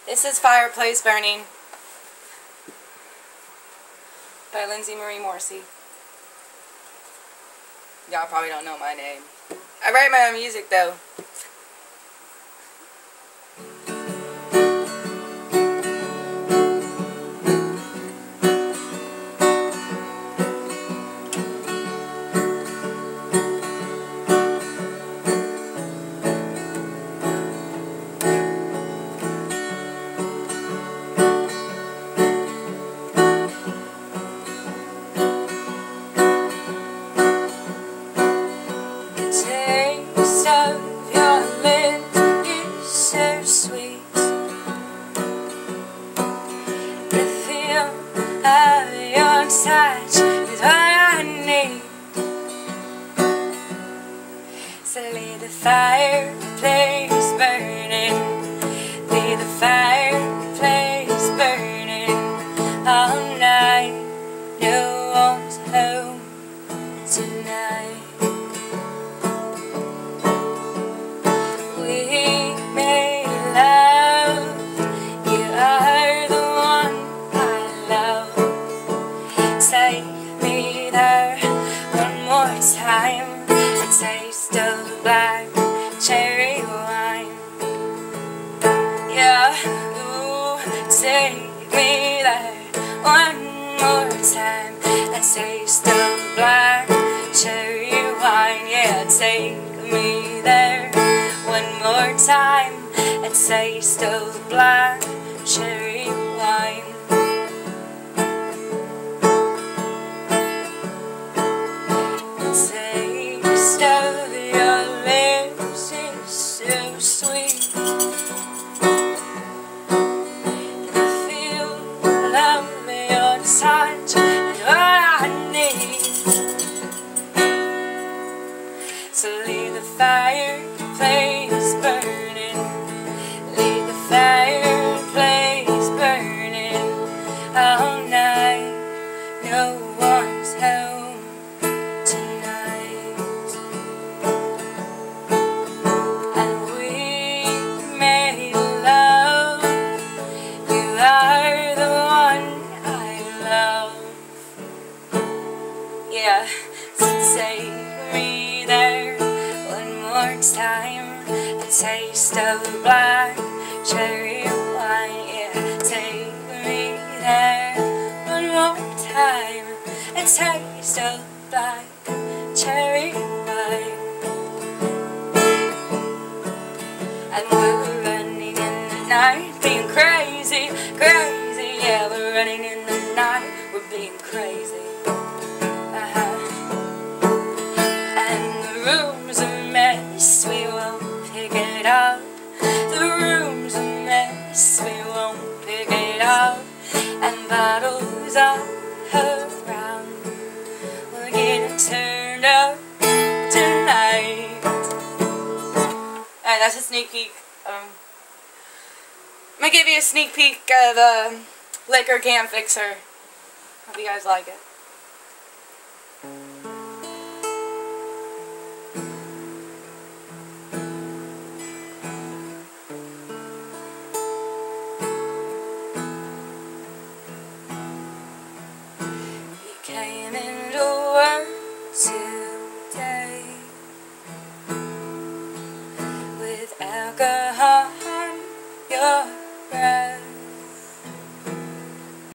This is Fireplace Burning by Lindsay Marie Morrissey. Y'all probably don't know my name. I write my own music though. Taste of your lips is so sweet. The feel of your touch is what I need. So leave the fireplace burning, leave the fireplace burning all night. No one's home tonight. Take me there one more time. A taste of black cherry wine. Yeah, ooh, take me there one more time. A taste of black cherry wine. Yeah, take me there one more time. A taste of black cherry wine. Taste of your lips is so sweet. The feel of your touch is what I need. So leave the fireplace burning, leave the fireplace burning all night. No one's home tonight, and we made love. You are the one I love. Yeah, so take me there one more time. A taste of black cherry wine. Yeah, take me there one more time. A taste of black cherry wine. And we're running in the night, being crazy, crazy. Yeah, we're running in the night, we're being crazy. And the room's a mess, we won't pick it up. The room's a mess, we won't pick it up. And bottles all around, we're getting turned up tonight. Alright, that's a sneak peek. I'm gonna give you a sneak peek of Liquor Can Fixer. Hope you guys like it.